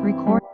Record.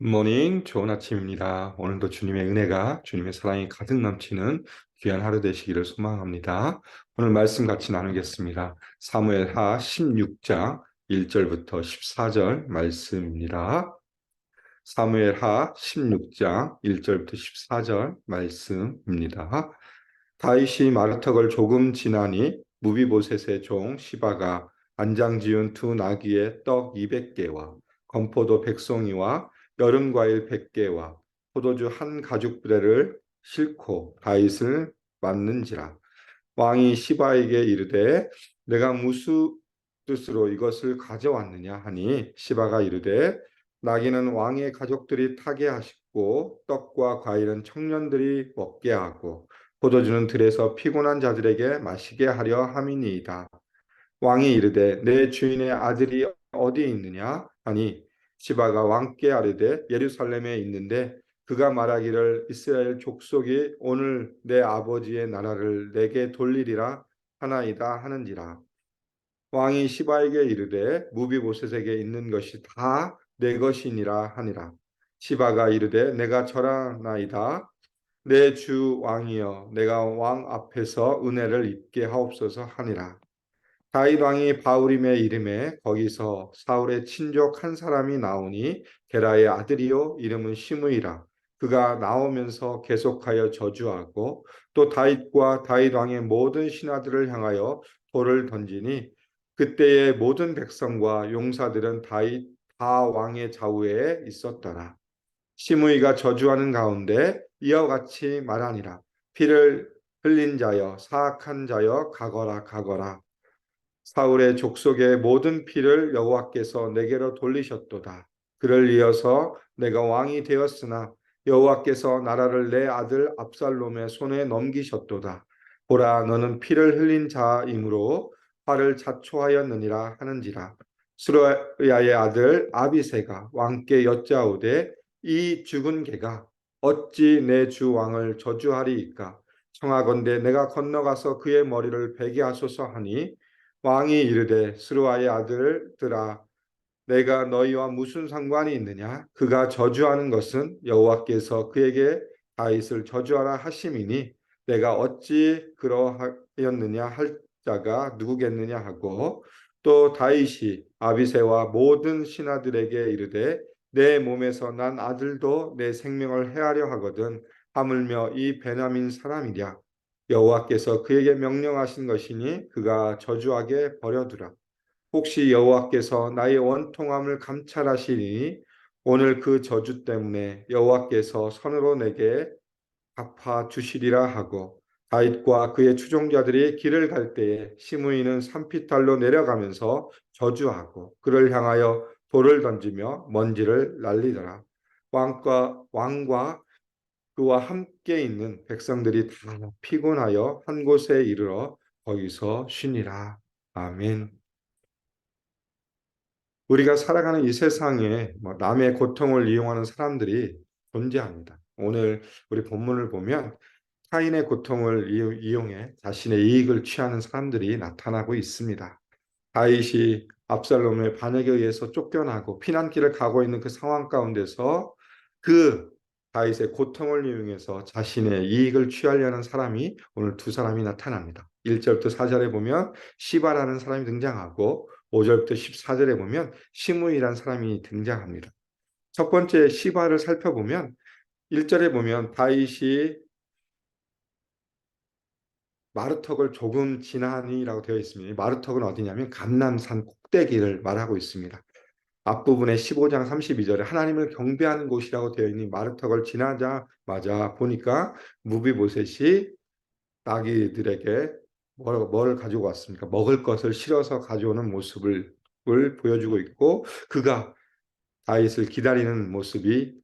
모닝, 좋은 아침입니다. 오늘도 주님의 은혜가, 주님의 사랑이 가득 넘치는 귀한 하루 되시기를 소망합니다. 오늘 말씀 같이 나누겠습니다. 사무엘하 16장 1절부터 14절 말씀입니다. 사무엘하 16장 1절부터 14절 말씀입니다. 다윗이 마르턱을 조금 지나니 무비보셋의 종 시바가 안장 지은 두 나귀의 떡 200개와 건포도 100송이와 여름 과일 100개와 포도주 한 가죽 부대를 싣고 다윗을 맞는지라. 왕이 시바에게 이르되 내가 무슨 뜻으로 이것을 가져왔느냐 하니 시바가 이르되 나귀는 왕의 가족들이 타게 하시고 떡과 과일은 청년들이 먹게 하고 포도주는 들에서 피곤한 자들에게 마시게 하려 함이니이다. 왕이 이르되 내 주인의 아들이 어디에 있느냐 하니 시바가 왕께 아뢰되 예루살렘에 있는데 그가 말하기를 이스라엘 족속이 오늘 내 아버지의 나라를 내게 돌리리라 하나이다 하는지라. 왕이 시바에게 이르되 무비보셋에게 있는 것이 다 내 것이니라 하니라. 시바가 이르되 내가 절하나이다. 내 주 왕이여 내가 왕 앞에서 은혜를 입게 하옵소서 하니라. 다윗 왕이 바울임의 이름에 거기서 사울의 친족 한 사람이 나오니 게라의 아들이요 이름은 시므이라. 그가 나오면서 계속하여 저주하고 또 다윗과 다윗 왕의 모든 신하들을 향하여 돌을 던지니 그때의 모든 백성과 용사들은 다윗 다 왕의 좌우에 있었더라. 시므이가 저주하는 가운데 이와 같이 말하니라. 피를 흘린 자여 사악한 자여 가거라 가거라. 사울의 족속의 모든 피를 여호와께서 내게로 돌리셨도다. 그를 이어서 내가 왕이 되었으나 여호와께서 나라를 내 아들 압살롬의 손에 넘기셨도다. 보라 너는 피를 흘린 자이므로 화를 자초하였느니라 하는지라. 스루야의 아들 아비새가 왕께 여짜오되 이 죽은 개가 어찌 내 주 왕을 저주하리이까. 청하건대 내가 건너가서 그의 머리를 베게 하소서 하니 왕이 이르되 스루아의 아들들아 내가 너희와 무슨 상관이 있느냐 그가 저주하는 것은 여호와께서 그에게 다윗을 저주하라 하심이니 내가 어찌 그러하였느냐 할 자가 누구겠느냐 하고 또 다윗이 아비새와 모든 신하들에게 이르되 내 몸에서 난 아들도 내 생명을 해하려 하거든 하물며 이 베냐민 사람이랴 여호와께서 그에게 명령하신 것이니 그가 저주하게 버려두라. 혹시 여호와께서 나의 원통함을 감찰하시니 오늘 그 저주 때문에 여호와께서 손으로 내게 갚아 주시리라 하고 다윗과 그의 추종자들이 길을 갈 때에 시므이는 산피탈로 내려가면서 저주하고 그를 향하여 돌을 던지며 먼지를 날리더라. 왕과 그와 함께 있는 백성들이 다 피곤하여 한 곳에 이르러 거기서 쉬니라. 아멘. 우리가 살아가는 이 세상에 남의 고통을 이용하는 사람들이 존재합니다. 오늘 우리 본문을 보면 타인의 고통을 이용해 자신의 이익을 취하는 사람들이 나타나고 있습니다. 다윗이 압살롬의 반역에 의해서 쫓겨나고 피난길을 가고 있는 그 상황 가운데서 그 다윗의 고통을 이용해서 자신의 이익을 취하려는 사람이 오늘 두 사람이 나타납니다. 1절부터 4절에 보면 시바라는 사람이 등장하고 5절부터 14절에 보면 시므이라는 사람이 등장합니다. 첫 번째 시바를 살펴보면 1절에 보면 다윗이 마르턱을 조금 지나니라고 되어 있습니다. 마르턱은 어디냐면 감람산 꼭대기를 말하고 있습니다. 앞부분에 15장 32절에 하나님을 경배하는 곳이라고 되어 있는 마르턱을 지나자마자 보니까 무비보셋이 나귀들에게 뭘 가지고 왔습니까? 먹을 것을 실어서 가져오는 모습을 보여주고 있고 그가 다윗을 기다리는 모습이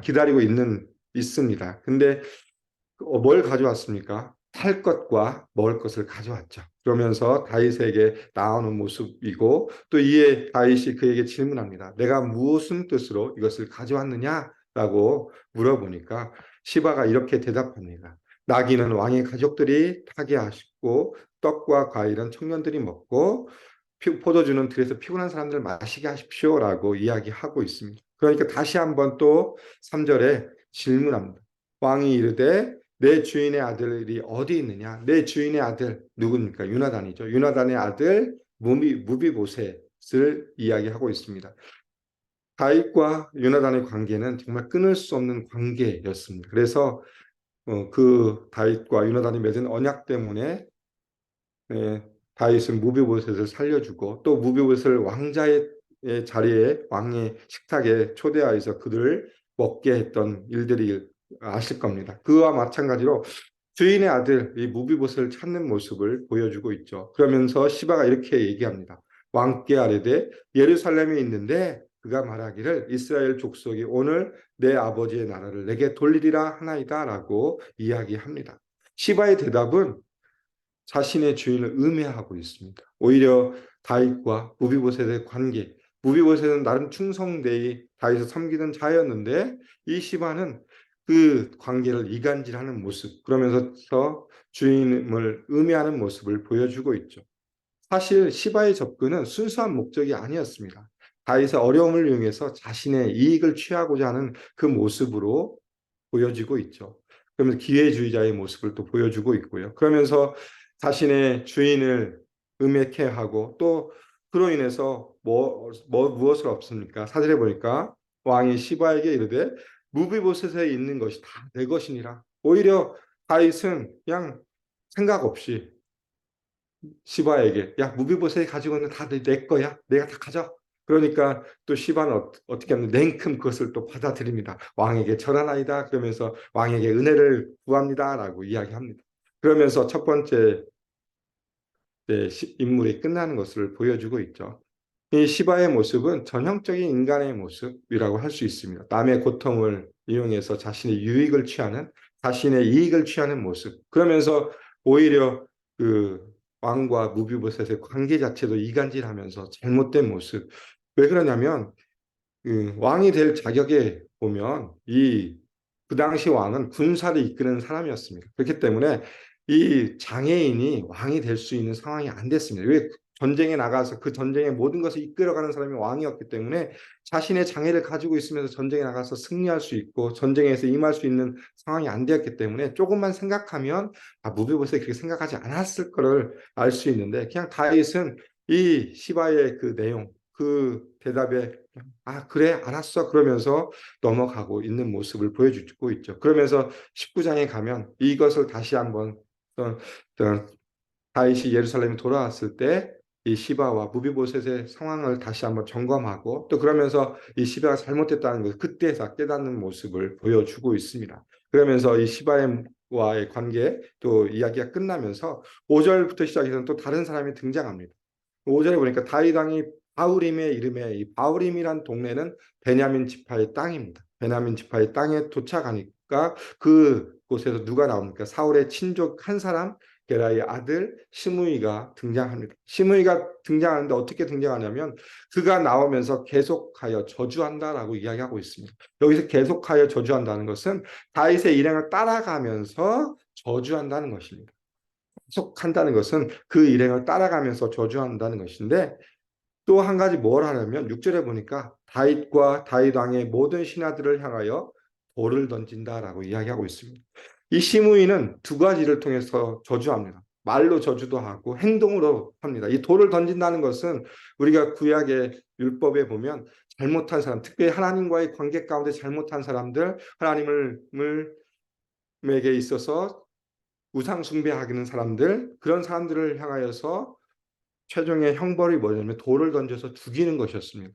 기다리고 있습니다. 근데 뭘 가져왔습니까? 탈 것과 먹을 것을 가져왔죠. 그러면서 다윗에게 나오는 모습이고 또 이에 다윗이 그에게 질문합니다. 내가 무슨 뜻으로 이것을 가져왔느냐라고 물어보니까 시바가 이렇게 대답합니다. 나귀는 왕의 가족들이 타게 하시고 떡과 과일은 청년들이 먹고 포도주는 들에서 피곤한 사람들 마시게 하십시오라고 이야기하고 있습니다. 그러니까 다시 한번 또 3절에 질문합니다. 왕이 이르되 내 주인의 아들이 어디 있느냐? 내 주인의 아들 누굽니까? 유나단이죠. 유나단의 아들 무비보셋을 이야기하고 있습니다. 다윗과 요나단의 관계는 정말 끊을 수 없는 관계였습니다. 그래서 그 다윗과 요나단이 맺은 언약 때문에 다윗은 무비보셋을 살려주고 또 무비보셋을 왕자의 자리에 왕의 식탁에 초대하여서 그들을 먹게 했던 일들이 아실 겁니다. 그와 마찬가지로 주인의 아들 이 무비보셋을 찾는 모습을 보여주고 있죠. 그러면서 시바가 이렇게 얘기합니다. 왕께 아뢰되 예루살렘에 있는데 그가 말하기를 이스라엘 족속이 오늘 내 아버지의 나라를 내게 돌리리라 하나이다라고 이야기합니다. 시바의 대답은 자신의 주인을 음해하고 있습니다. 오히려 다윗과 무비보셋의 관계, 무비보셋은 나름 충성되이 다윗을 섬기는 자였는데 이 시바는 그 관계를 이간질하는 모습, 그러면서 주인을 음해하는 모습을 보여주고 있죠. 사실 시바의 접근은 순수한 목적이 아니었습니다. 다윗의 어려움을 이용해서 자신의 이익을 취하고자 하는 그 모습으로 보여지고 있죠. 그러면서 기회주의자의 모습을 또 보여주고 있고요. 그러면서 자신의 주인을 음해케 하고 또 그로 인해서 무엇을 없습니까? 사절에 보니까 왕이 시바에게 이르되 무비보셋에 있는 것이 다 내 것이니라. 오히려 다윗은 그냥 생각 없이 시바에게 야 무비보셋이 가지고 있는 다 내 거야. 내가 다 가져. 그러니까 또 시바는 어떻게 하면 냉큼 그것을 또 받아들입니다. 왕에게 절하나이다. 그러면서 왕에게 은혜를 구합니다라고 이야기합니다. 그러면서 첫 번째 인물이 끝나는 것을 보여주고 있죠. 이 시바의 모습은 전형적인 인간의 모습이라고 할 수 있습니다. 남의 고통을 이용해서 자신의 유익을 취하는, 자신의 이익을 취하는 모습. 그러면서 오히려 그 왕과 무비보셋의 관계 자체도 이간질하면서 잘못된 모습. 왜 그러냐면 그 왕이 될 자격에 보면 그 당시 왕은 군사를 이끄는 사람이었습니다. 그렇기 때문에 이 장애인이 왕이 될 수 있는 상황이 안 됐습니다. 왜 전쟁에 나가서 그 전쟁의 모든 것을 이끌어가는 사람이 왕이었기 때문에 자신의 장애를 가지고 있으면서 전쟁에 나가서 승리할 수 있고 전쟁에서 임할 수 있는 상황이 안 되었기 때문에 조금만 생각하면 무비보셋이 그렇게 생각하지 않았을 거를 알 수 있는데 그냥 다윗은 이 시바의 그 내용, 그 대답에 그래 알았어 그러면서 넘어가고 있는 모습을 보여주고 있죠. 그러면서 19장에 가면 이것을 다시 한번 다윗이 예루살렘에 돌아왔을 때 이 시바와 무비보셋의 상황을 다시 한번 점검하고 또 그러면서 이 시바가 잘못됐다는 것을 그때서 깨닫는 모습을 보여주고 있습니다. 그러면서 이 시바와의 관계 또 이야기가 끝나면서 5절부터 시작해서 또 다른 사람이 등장합니다. 5절에 보니까 다윗 왕이 바후림의 이름에 이 바후림이란 동네는 베냐민 지파의 땅입니다. 베냐민 지파의 땅에 도착하니까 그곳에서 누가 나옵니까? 사울의 친족 한 사람 게라의 아들 시므이가 등장합니다. 시므이가 등장하는데 어떻게 등장하냐면 그가 나오면서 계속하여 저주한다라고 이야기하고 있습니다. 여기서 계속하여 저주한다는 것은 다윗의 일행을 따라가면서 저주한다는 것입니다. 계속한다는 것은 그 일행을 따라가면서 저주한다는 것인데 또 한 가지 뭘 하냐면 6절에 보니까 다윗과 다윗 왕의 모든 신하들을 향하여 돌을 던진다라고 이야기하고 있습니다. 이 시므이는 두 가지를 통해서 저주합니다. 말로 저주도 하고 행동으로 합니다. 이 돌을 던진다는 것은 우리가 구약의 율법에 보면 잘못한 사람, 특별히 하나님과의 관계 가운데 잘못한 사람들, 하나님에게 있어서 우상 숭배하기는 사람들, 그런 사람들을 향하여서 최종의 형벌이 뭐냐면 돌을 던져서 죽이는 것이었습니다.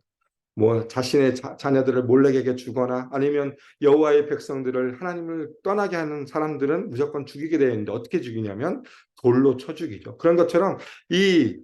뭐 자신의 자녀들을 몰렉에게 주거나 아니면 여호와의 백성들을 하나님을 떠나게 하는 사람들은 무조건 죽이게 되어 있는데 어떻게 죽이냐면 돌로 쳐 죽이죠. 그런 것처럼 이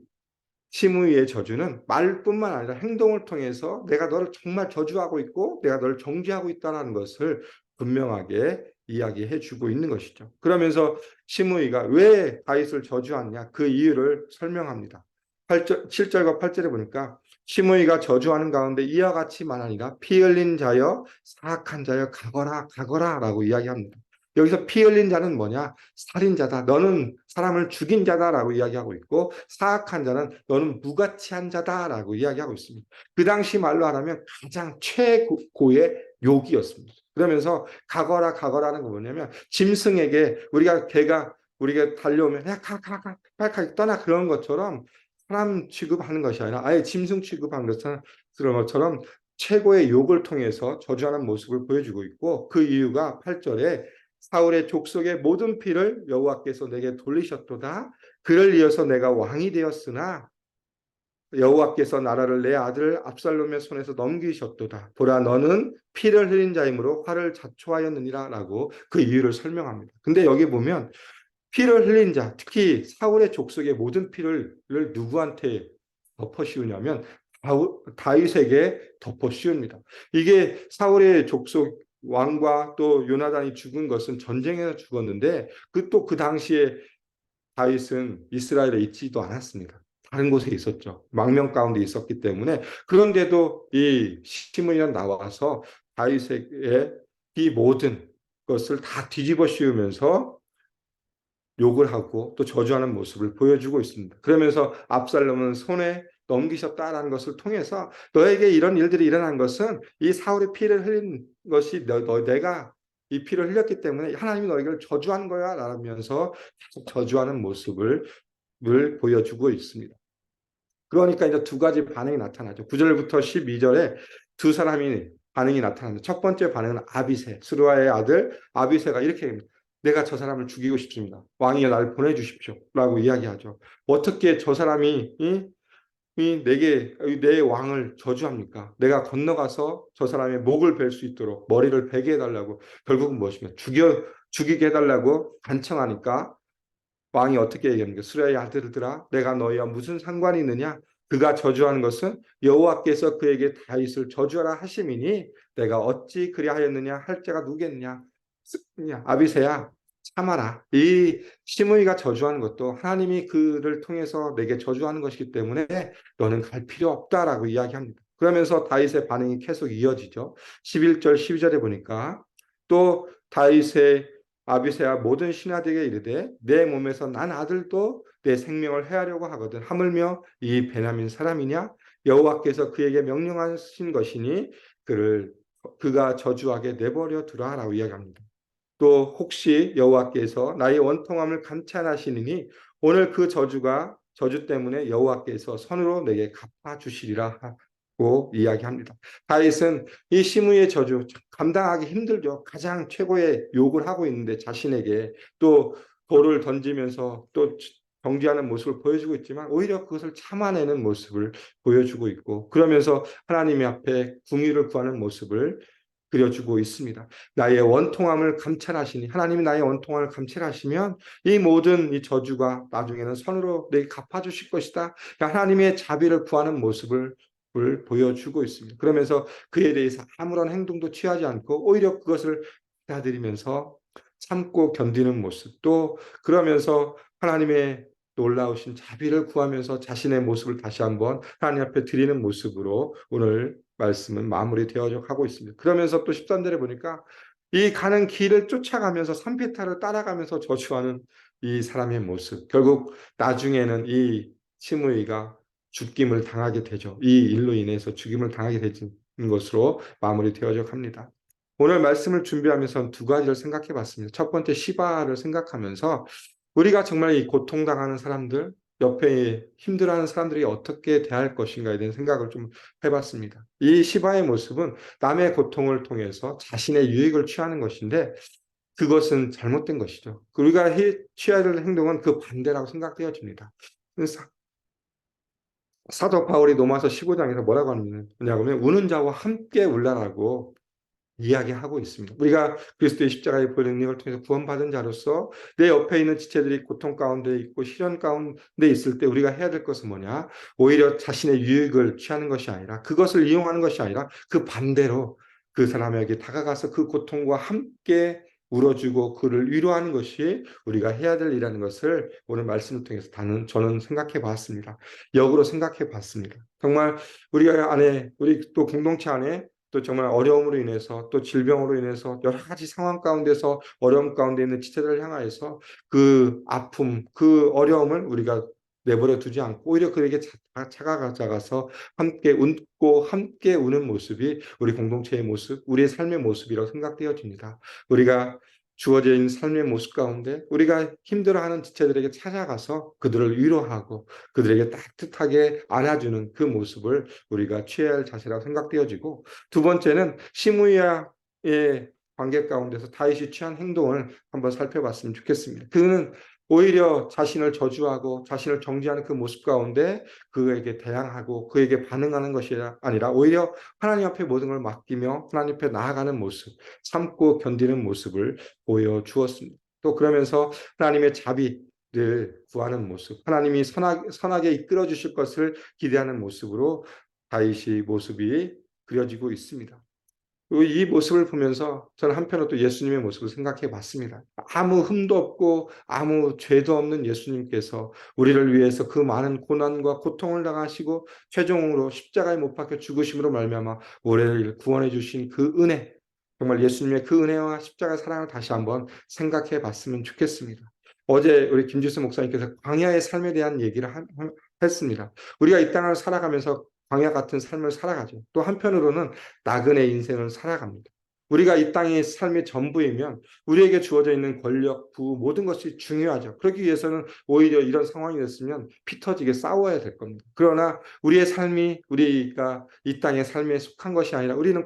시므이의 저주는 말뿐만 아니라 행동을 통해서 내가 너를 정말 저주하고 있고 내가 너를 정죄하고 있다는 것을 분명하게 이야기해 주고 있는 것이죠. 그러면서 시므이가 왜 다윗을 저주하느냐 그 이유를 설명합니다. 7절과 8절에 보니까 시므이가 저주하는 가운데 이와 같이 말하니라 피 흘린 자여 사악한 자여 가거라 가거라 라고 이야기합니다. 여기서 피 흘린 자는 뭐냐? 살인자다. 너는 사람을 죽인 자다라고 이야기하고 있고 사악한 자는 너는 무가치한 자다라고 이야기하고 있습니다. 그 당시 말로 하라면 가장 최고의 욕이었습니다. 그러면서 가거라 가거라는 거 뭐냐면 짐승에게 우리가 달려오면 야가가가 빨리 떠나 그런 것처럼 사람 취급하는 것이 아니라 아예 짐승 취급하는 것처럼 최고의 욕을 통해서 저주하는 모습을 보여주고 있고 그 이유가 8절에 사울의 족속의 모든 피를 여호와께서 내게 돌리셨도다. 그를 이어서 내가 왕이 되었으나 여호와께서 나라를 내 아들 압살롬의 손에서 넘기셨도다. 보라 너는 피를 흘린 자이므로 화를 자초하였느니라라고 그 이유를 설명합니다. 근데 여기 보면 피를 흘린 자, 특히 사울의 족속의 모든 피를 누구한테 덮어 씌우냐면 다윗에게 덮어 씌웁니다. 이게 사울의 족속 왕과 또 요나단이 죽은 것은 전쟁에서 죽었는데 그 당시에 다윗은 이스라엘에 있지도 않았습니다. 다른 곳에 있었죠. 망명 가운데 있었기 때문에 그런데도 이 시므이가 나와서 다윗에게 이 모든 것을 다 뒤집어 씌우면서 욕을 하고 또 저주하는 모습을 보여주고 있습니다. 그러면서 압살롬은 손에 넘기셨다라는 것을 통해서 너에게 이런 일들이 일어난 것은 이 사울의 피를 흘린 것이 내가 이 피를 흘렸기 때문에 하나님이 너희를 저주한 거야 라면서 계속 저주하는 모습을 보여주고 있습니다. 그러니까 이제 두 가지 반응이 나타나죠. 9절부터 12절에 두 사람이 반응이 나타납니다. 첫 번째 반응은 아비새, 스루아의 아들 아비새가 이렇게 합니다. 내가 저 사람을 죽이고 싶습니다. 왕이 나를 보내주십시오. 라고 이야기하죠. 어떻게 저 사람이 내게 내 왕을 저주합니까? 내가 건너가서 저 사람의 목을 벨 수 있도록 머리를 베게 해달라고 결국은 무엇입니까? 죽이게 해달라고 간청하니까 왕이 어떻게 얘기합니까? 수레의 아들들아, 내가 너희와 무슨 상관이 있느냐? 그가 저주하는 것은 여호와께서 그에게 다윗을 저주하라 하심이니 내가 어찌 그리하였느냐 할 자가 누구겠느냐? 아비새야, 참아라. 이 시므이가 저주하는 것도 하나님이 그를 통해서 내게 저주하는 것이기 때문에 너는 갈 필요 없다라고 이야기합니다. 그러면서 다윗의 반응이 계속 이어지죠. 11절, 12절에 보니까 또 다윗의 아비새야 모든 신하들에게 이르되 내 몸에서 난 아들도 내 생명을 해하려고 하거든 하물며 이 베냐민 사람이냐 여호와께서 그에게 명령하신 것이니 그가 저주하게 내버려 두라라고 이야기합니다. 또 혹시 여호와께서 나의 원통함을 감찰하시느니 오늘 그 저주 때문에 여호와께서 선으로 내게 갚아 주시리라 하고 이야기합니다. 다윗은 이 시므의 저주 감당하기 힘들죠. 가장 최고의 욕을 하고 있는데 자신에게 또 돌을 던지면서 또 정죄하는 모습을 보여주고 있지만 오히려 그것을 참아내는 모습을 보여주고 있고 그러면서 하나님 앞에 궁의를 구하는 모습을 그려주고 있습니다. 나의 원통함을 감찰하시니 하나님이 나의 원통함을 감찰하시면 이 모든 이 저주가 나중에는 선으로 내게 갚아주실 것이다. 하나님의 자비를 구하는 모습을 보여주고 있습니다. 그러면서 그에 대해서 아무런 행동도 취하지 않고 오히려 그것을 받아들이면서 참고 견디는 모습 또 그러면서 하나님의 놀라우신 자비를 구하면서 자신의 모습을 다시 한번 하나님 앞에 드리는 모습으로 오늘 말씀은 마무리되어 가고 있습니다. 그러면서 또 13절에 보니까 이 가는 길을 쫓아가면서 산패타를 따라가면서 저주하는 이 사람의 모습. 결국 나중에는 이 시므이가 죽임을 당하게 되죠. 이 일로 인해서 죽임을 당하게 되는 것으로 마무리되어져 갑니다. 오늘 말씀을 준비하면서 두 가지를 생각해 봤습니다. 첫 번째 시바를 생각하면서 우리가 정말 이 고통당하는 사람들, 옆에 힘들어하는 사람들이 어떻게 대할 것인가에 대한 생각을 좀 해봤습니다. 이 시바의 모습은 남의 고통을 통해서 자신의 유익을 취하는 것인데 그것은 잘못된 것이죠. 우리가 취해야 될 행동은 그 반대라고 생각되어집니다. 사도 바울이 로마서 15장에서 뭐라고 하냐면 우는 자와 함께 울라라고 이야기하고 있습니다. 우리가 그리스도의 십자가의 보혈능력을 통해서 구원받은 자로서 내 옆에 있는 지체들이 고통 가운데 있고 시련 가운데 있을 때 우리가 해야 될 것은 뭐냐? 오히려 자신의 유익을 취하는 것이 아니라 그것을 이용하는 것이 아니라 그 반대로 그 사람에게 다가가서 그 고통과 함께 울어주고 그를 위로하는 것이 우리가 해야 될 일이라는 것을 오늘 말씀을 통해서 저는 생각해 봤습니다. 역으로 생각해 봤습니다. 정말 우리 또 공동체 안에 또 정말 어려움으로 인해서 또 질병으로 인해서 여러 가지 상황 가운데서 어려움 가운데 있는 지체들을 향하여서 그 아픔, 그 어려움을 우리가 내버려 두지 않고 오히려 그에게 다가가서 함께 웃고 함께 우는 모습이 우리 공동체의 모습, 우리의 삶의 모습이라고 생각되어집니다. 우리가 주어져 있는 삶의 모습 가운데 우리가 힘들어하는 지체들에게 찾아가서 그들을 위로하고 그들에게 따뜻하게 안아주는 그 모습을 우리가 취해야 할 자세라고 생각되어지고, 두 번째는 시므야의 관계 가운데서 다윗이 취한 행동을 한번 살펴봤으면 좋겠습니다. 그는 오히려 자신을 저주하고 자신을 정죄하는 그 모습 가운데 그에게 대항하고 그에게 반응하는 것이 아니라 오히려 하나님 앞에 모든 걸 맡기며 하나님 앞에 나아가는 모습, 참고 견디는 모습을 보여주었습니다. 또 그러면서 하나님의 자비를 구하는 모습, 하나님이 선하게 이끌어 주실 것을 기대하는 모습으로 다윗의 모습이 그려지고 있습니다. 이 모습을 보면서 저는 한편으로 또 예수님의 모습을 생각해 봤습니다. 아무 흠도 없고 아무 죄도 없는 예수님께서 우리를 위해서 그 많은 고난과 고통을 당하시고 최종으로 십자가에 못 박혀 죽으심으로 말미암아 우리를 구원해 주신 그 은혜, 정말 예수님의 그 은혜와 십자가 사랑을 다시 한번 생각해 봤으면 좋겠습니다. 어제 우리 김지수 목사님께서 광야의 삶에 대한 얘기를 했습니다. 우리가 이 땅을 살아가면서 광야 같은 삶을 살아가죠. 또 한편으로는 나그네 인생을 살아갑니다. 우리가 이 땅의 삶의 전부이면 우리에게 주어져 있는 권력, 부 모든 것이 중요하죠. 그러기 위해서는 오히려 이런 상황이 됐으면 피 터지게 싸워야 될 겁니다. 그러나 우리의 삶이 우리가 이 땅의 삶에 속한 것이 아니라 우리는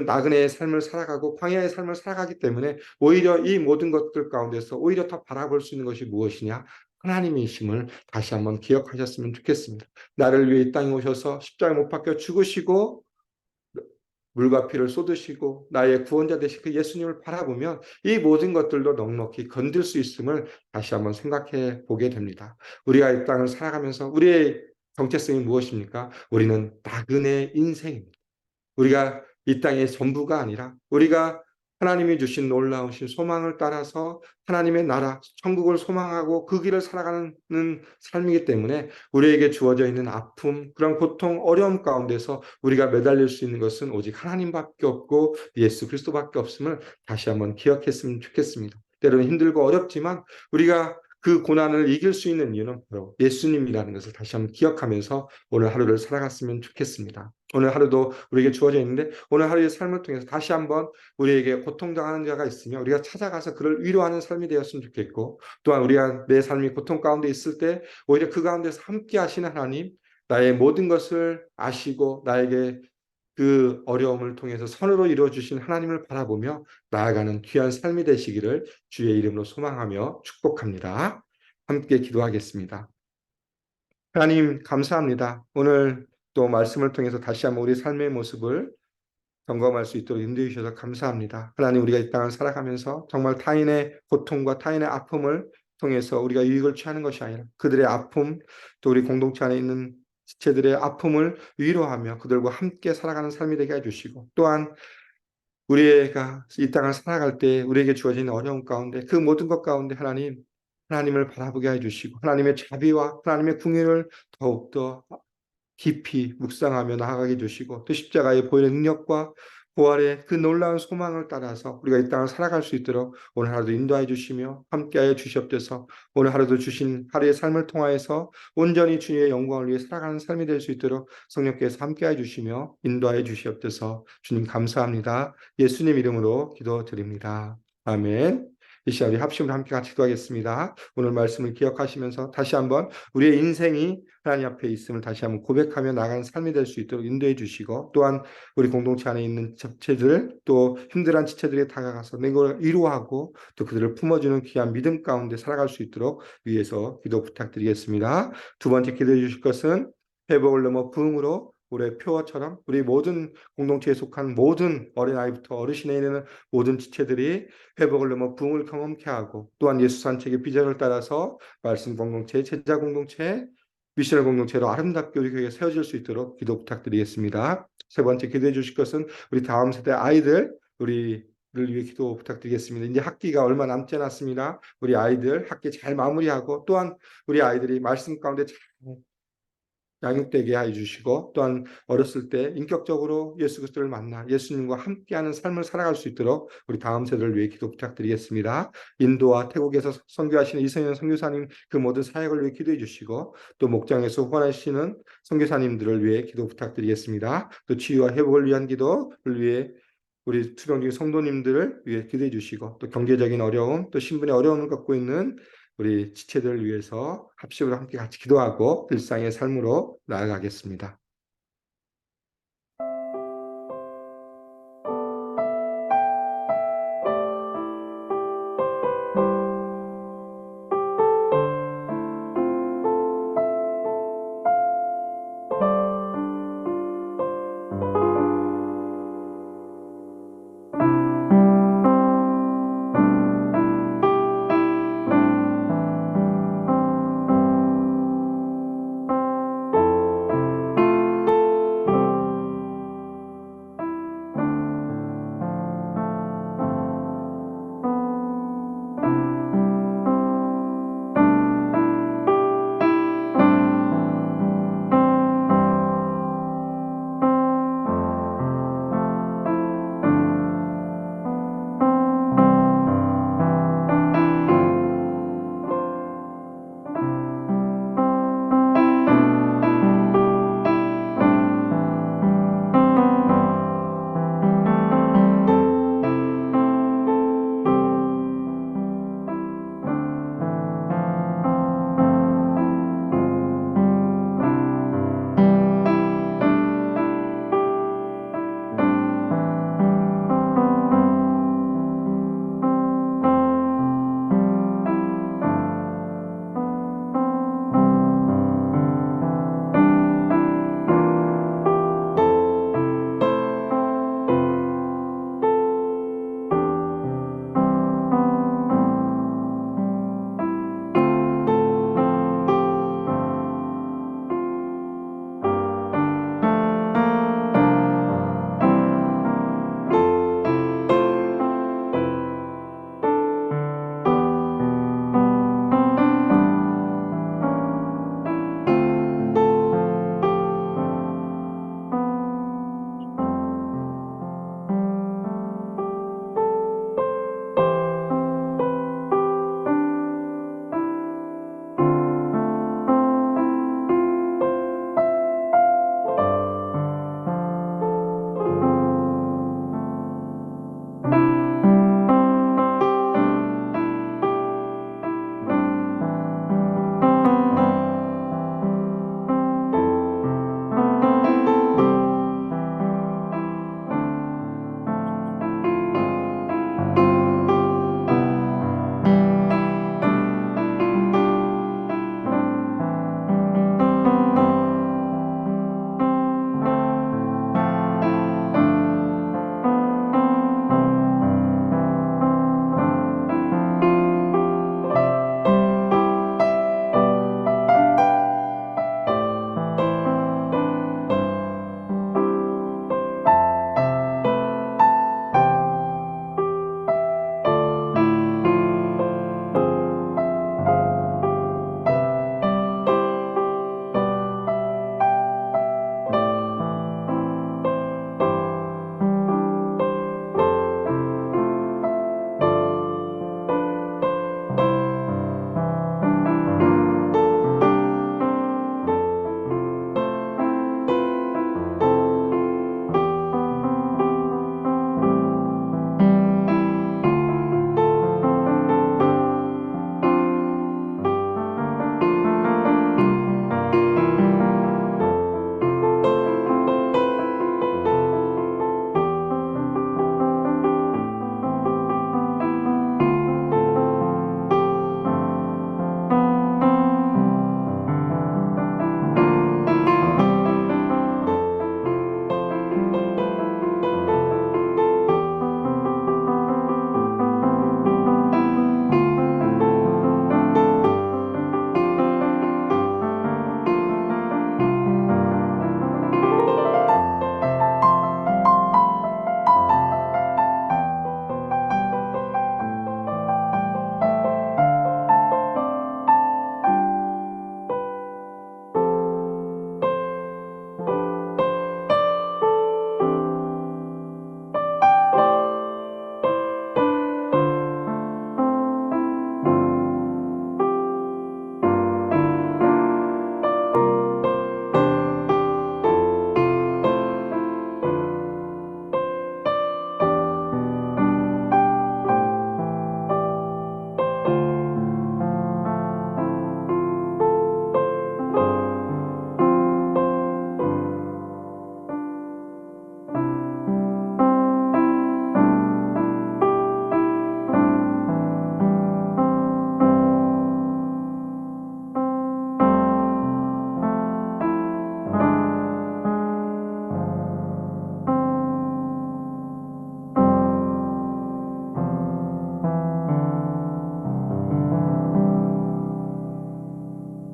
나그네의 삶을 살아가고 광야의 삶을 살아가기 때문에 오히려 이 모든 것들 가운데서 오히려 더 바라볼 수 있는 것이 무엇이냐? 하나님이심을 다시 한번 기억하셨으면 좋겠습니다. 나를 위해 이 땅에 오셔서 십자가에 못 박혀 죽으시고 물과 피를 쏟으시고 나의 구원자 되신 그 예수님을 바라보면 이 모든 것들도 넉넉히 건들 수 있음을 다시 한번 생각해 보게 됩니다. 우리가 이 땅을 살아가면서 우리의 정체성이 무엇입니까? 우리는 나그네 인생입니다. 우리가 이 땅의 전부가 아니라 우리가 하나님이 주신 놀라우신 소망을 따라서 하나님의 나라, 천국을 소망하고 그 길을 살아가는 삶이기 때문에 우리에게 주어져 있는 아픔, 그런 고통, 어려움 가운데서 우리가 매달릴 수 있는 것은 오직 하나님밖에 없고 예수 그리스도밖에 없음을 다시 한번 기억했으면 좋겠습니다. 때로는 힘들고 어렵지만 우리가 그 고난을 이길 수 있는 이유는 바로 예수님이라는 것을 다시 한번 기억하면서 오늘 하루를 살아갔으면 좋겠습니다. 오늘 하루도 우리에게 주어져 있는데 오늘 하루의 삶을 통해서 다시 한번 우리에게 고통당하는 자가 있으면 우리가 찾아가서 그를 위로하는 삶이 되었으면 좋겠고, 또한 우리가 내 삶이 고통 가운데 있을 때 오히려 그 가운데서 함께 하시는 하나님, 나의 모든 것을 아시고 나에게 그 어려움을 통해서 선으로 이루어주신 하나님을 바라보며 나아가는 귀한 삶이 되시기를 주의 이름으로 소망하며 축복합니다. 함께 기도하겠습니다. 하나님 감사합니다. 오늘 또 말씀을 통해서 다시 한번 우리 삶의 모습을 점검할 수 있도록 인도해 주셔서 감사합니다. 하나님, 우리가 이 땅을 살아가면서 정말 타인의 고통과 타인의 아픔을 통해서 우리가 유익을 취하는 것이 아니라 그들의 아픔, 또 우리 공동체 안에 있는 지체들의 아픔을 위로하며 그들과 함께 살아가는 삶이 되게 해주시고, 또한 우리가 이 땅을 살아갈 때 우리에게 주어진 어려움 가운데 그 모든 것 가운데 하나님을 바라보게 해주시고 하나님의 자비와 하나님의 궁유를 더욱더 깊이 묵상하며 나아가게 해주시고, 또 십자가의 보이는 능력과 부활의 그 놀라운 소망을 따라서 우리가 이 땅을 살아갈 수 있도록 오늘 하루도 인도해 주시며 함께하여 주시옵소서. 오늘 하루도 주신 하루의 삶을 통하여서 온전히 주님의 영광을 위해 살아가는 삶이 될 수 있도록 성령께서 함께해 주시며 인도하여 주시옵소서. 주님 감사합니다. 예수님 이름으로 기도드립니다. 아멘. 이 시간 우리 합심으로 함께 같이 기도하겠습니다. 오늘 말씀을 기억하시면서 다시 한번 우리의 인생이 하나님 앞에 있음을 다시 한번 고백하며 나가는 삶이 될 수 있도록 인도해 주시고, 또한 우리 공동체 안에 있는 지체들, 또 힘들한 지체들에 다가가서 내가 위로하고 또 그들을 품어주는 귀한 믿음 가운데 살아갈 수 있도록 위해서 기도 부탁드리겠습니다. 두 번째 기도해 주실 것은 회복을 넘어 부흥으로 올해 표어처럼 우리 모든 공동체에 속한 모든 어린아이부터 어르신에 이르는 모든 지체들이 회복을 넘어 부흥을 경험케 하고, 또한 예수 산책의 비전을 따라서 말씀 공동체, 제자 공동체, 미션을 공동체로 아름답게 우리 교회가 세워질 수 있도록 기도 부탁드리겠습니다. 세 번째 기도해 주실 것은 우리 다음 세대 아이들, 우리를 위해 기도 부탁드리겠습니다. 이제 학기가 얼마 남지 않았습니다. 우리 아이들 학기 잘 마무리하고, 또한 우리 아이들이 말씀 가운데 잘 양육되게 해주시고, 또한 어렸을 때 인격적으로 예수 그리스도를 만나 예수님과 함께하는 삶을 살아갈 수 있도록 우리 다음 세대를 위해 기도 부탁드리겠습니다. 인도와 태국에서 선교하시는 이성현 선교사님 그 모든 사역을 위해 기도해 주시고, 또 목장에서 후원하시는 선교사님들을 위해 기도 부탁드리겠습니다. 또 치유와 회복을 위한 기도를 위해 우리 수경중 성도님들을 위해 기도해 주시고 또 경제적인 어려움 또 신분의 어려움을 갖고 있는 우리 지체들을 위해서 합심으로 함께 같이 기도하고 일상의 삶으로 나아가겠습니다.